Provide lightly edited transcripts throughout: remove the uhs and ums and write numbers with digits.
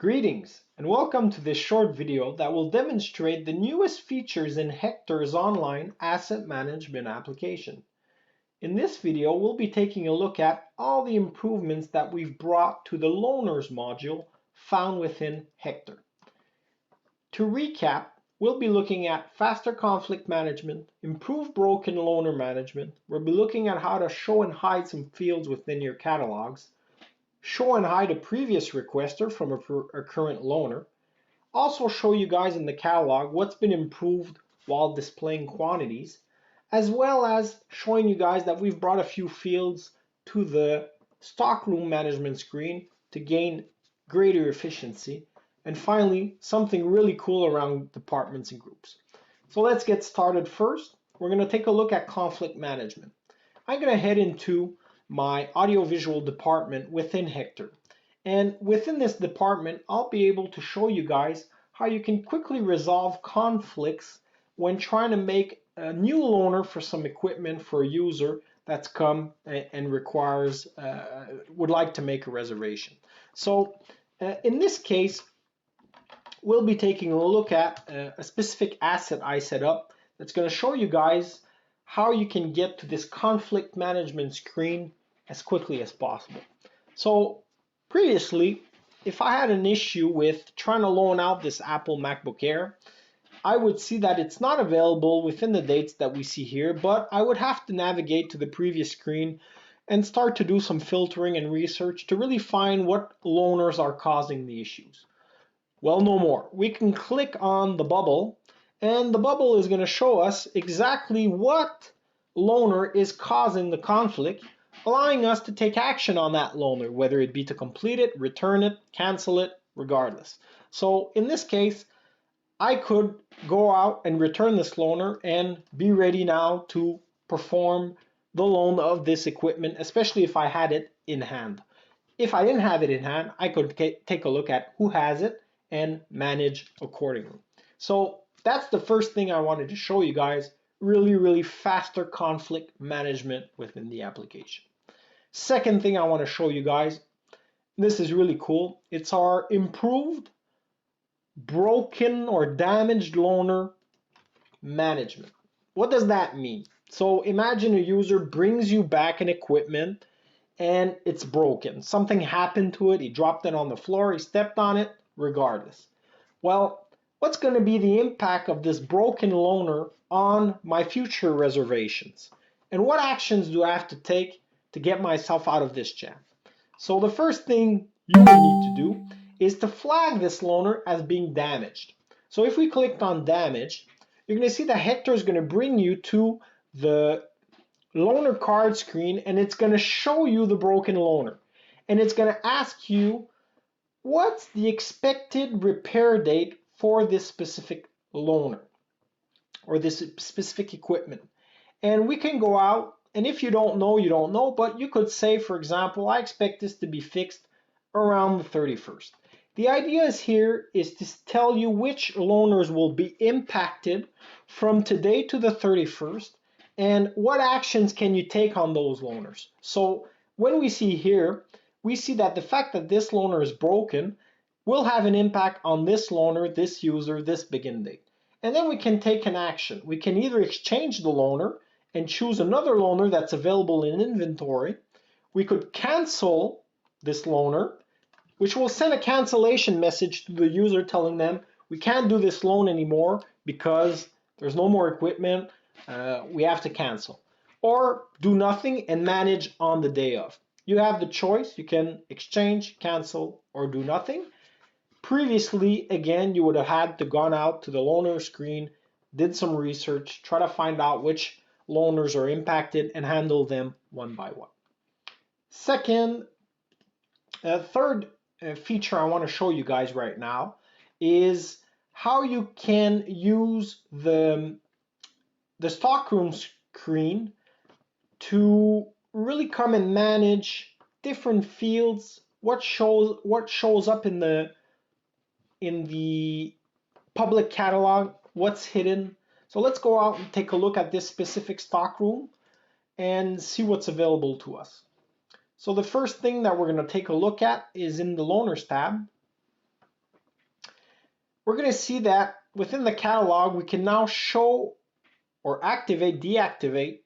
Greetings and welcome to this short video that will demonstrate the newest features in Hector's online asset management application. In this video, we'll be taking a look at all the improvements that we've brought to the loaners module found within Hector. To recap, we'll be looking at faster conflict management, improved broken loaner management. We'll be looking at how to show and hide some fields within your catalogs, show and hide a previous requester from a current loaner, also show you guys in the catalog what's been improved while displaying quantities, as well as showing you guys that we've brought a few fields to the stockroom management screen to gain greater efficiency, and finally something really cool around departments and groups. So let's get started. First, we're going to take a look at conflict management. I'm going to head into my audiovisual department within Hector. And within this department, I'll be able to show you guys how you can quickly resolve conflicts when trying to make a new loaner for some equipment for a user that's come and requires, would like to make a reservation. So in this case, we'll be taking a look at a specific asset I set up that's going to show you guys how you can get to this conflict management screen as quickly as possible. So previously, if I had an issue with trying to loan out this Apple MacBook Air, I would see that it's not available within the dates that we see here, but I would have to navigate to the previous screen and start to do some filtering and research to really find what loaners are causing the issues. Well, no more. We can click on the bubble, and the bubble is going to show us exactly what loaner is causing the conflict, allowing us to take action on that loaner, whether it be to complete it, return it, cancel it, regardless. So in this case, I could go out and return this loaner and be ready now to perform the loan of this equipment, especially if I had it in hand. If I didn't have it in hand, I could take a look at who has it and manage accordingly. So that's the first thing I wanted to show you guys, really faster conflict management within the application. Second thing I want to show you guys, this is really cool, it's our improved broken or damaged loaner management. What does that mean? So imagine a user brings you back an equipment and it's broken. Something happened to it, he dropped it on the floor, he stepped on it, regardless. Well, what's going to be the impact of this broken loaner on my future reservations? And what actions do I have to take to get myself out of this jam? So the first thing you will need to do is to flag this loaner as being damaged. So if we clicked on damaged, you're going to see that Hector is going to bring you to the loaner card screen, and it's going to show you the broken loaner. And it's going to ask you, what's the expected repair date for this specific loaner or this specific equipment? And we can go out, and if you don't know, you don't know, but you could say, for example, I expect this to be fixed around the 31st. The idea here is to tell you which loaners will be impacted from today to the 31st and what actions can you take on those loaners. So when we see here, we see that the fact that this loaner is broken will have an impact on this loaner, this user, this begin date. And then we can take an action. We can either exchange the loaner and choose another loaner that's available in inventory. We could cancel this loaner, which will send a cancellation message to the user telling them we can't do this loan anymore because there's no more equipment, we have to cancel. Or do nothing and manage on the day of. You have the choice, you can exchange, cancel, or do nothing. Previously, again, you would have had to gone out to the loaner screen, did some research, try to find out which loaners are impacted and handle them one by one. Third feature I want to show you guys right now is how you can use the stockroom screen to really come and manage different fields, what shows up in the public catalog, what's hidden. So let's go out and take a look at this specific stockroom and see what's available to us. So the first thing that we're going to take a look at is in the loaners tab. we're going to see that within the catalog, we can now show or activate, deactivate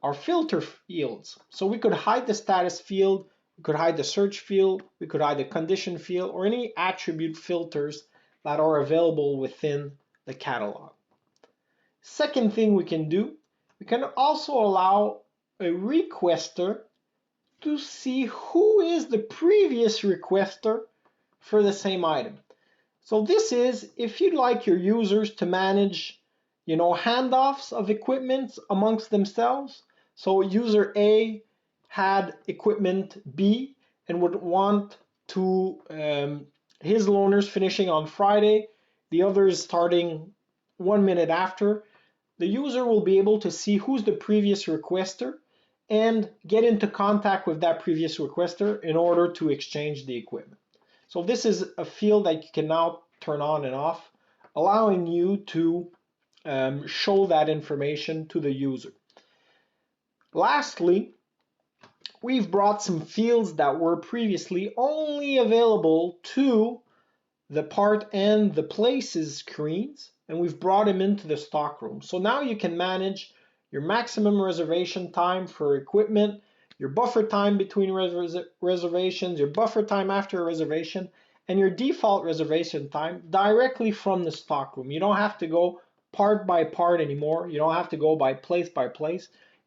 our filter fields. So we could hide the status field, we could hide the search field, we could hide the condition field, or any attribute filters that are available within the catalog. Second thing we can do, we can also allow a requester to see who is the previous requester for the same item. So this is if you'd like your users to manage, handoffs of equipment amongst themselves. So user A had equipment B and would want to his loaners finishing on Friday, the others starting 1 minute after. The user will be able to see who's the previous requester and get into contact with that previous requester in order to exchange the equipment. So this is a field that you can now turn on and off, allowing you to show that information to the user. Lastly, we've brought some fields that were previously only available to the part and the places screens, and we've brought them into the stockroom. So now you can manage your maximum reservation time for equipment, your buffer time between reservations, your buffer time after a reservation, and your default reservation time directly from the stockroom. You don't have to go part by part anymore. You don't have to go by place.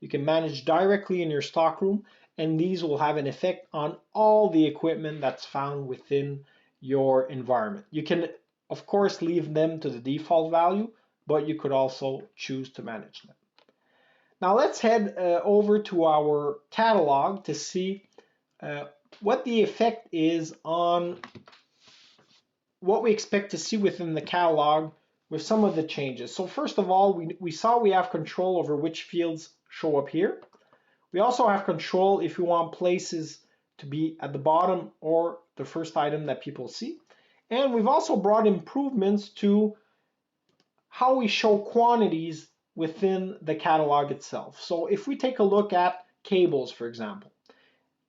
You can manage directly in your stockroom, and these will have an effect on all the equipment that's found within your environment. You can, of course, leave them to the default value, but you could also choose to manage them. Now let's head over to our catalog to see what the effect is on what we expect to see within the catalog with some of the changes. So first of all, we saw we have control over which fields show up here. We also have control if we want places to be at the bottom or the first item that people see. And we've also brought improvements to how we show quantities within the catalog itself. So if we take a look at cables, for example,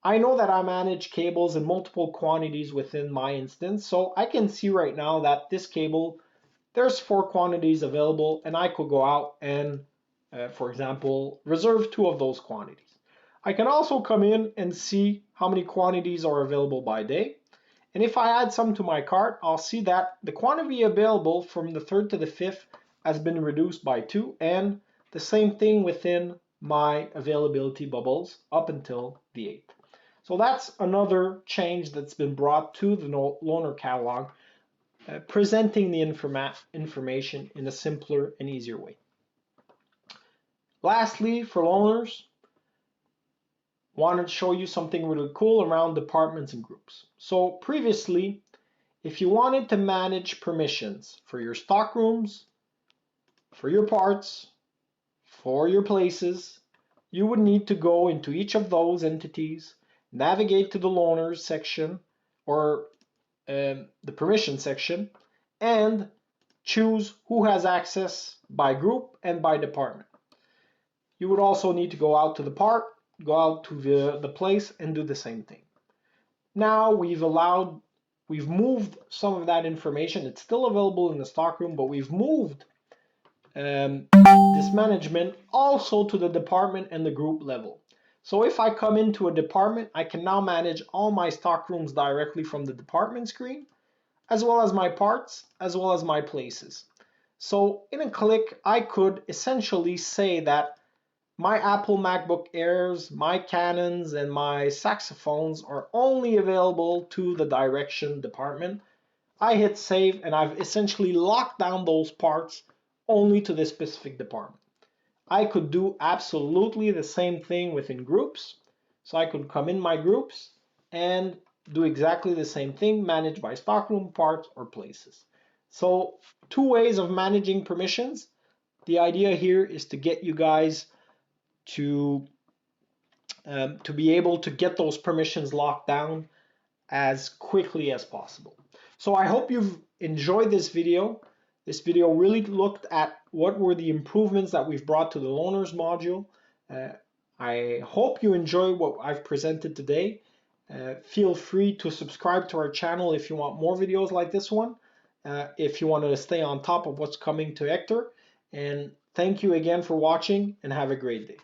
I know that I manage cables in multiple quantities within my instance, so I can see right now that this cable, there's 4 quantities available, and I could go out and, for example, reserve 2 of those quantities. I can also come in and see how many quantities are available by day. And if I add some to my cart, I'll see that the quantity available from the 3rd to the 5th has been reduced by 2, and the same thing within my availability bubbles up until the 8th. So that's another change that's been brought to the loaner catalog, presenting the information in a simpler and easier way. Lastly, for loaners, wanted to show you something really cool around departments and groups. So previously, if you wanted to manage permissions for your stock rooms, for your parts, for your places, you would need to go into each of those entities, navigate to the loaners section or the permission section, and choose who has access by group and by department. You would also need to go out to the part, go out to the place, and do the same thing. Now we've moved some of that information. It's still available in the stockroom, but we've moved this management also to the department and the group level. So if I come into a department, I can now manage all my stock rooms directly from the department screen, as well as my parts, as well as my places. So in a click, I could essentially say that my Apple MacBook Airs, my Canons, and my saxophones are only available to the direction department. I hit save, and I've essentially locked down those parts only to this specific department. I could do absolutely the same thing within groups. So I could come in my groups and do exactly the same thing, manage by stockroom, parts, or places. So 2 ways of managing permissions. The idea here is to get you guys to be able to get those permissions locked down as quickly as possible. So I hope you've enjoyed this video. This video really looked at what were the improvements that we've brought to the loaners module. I hope you enjoy what I've presented today. Feel free to subscribe to our channel if you want more videos like this one. if you want to stay on top of what's coming to Hector. And thank you again for watching and have a great day.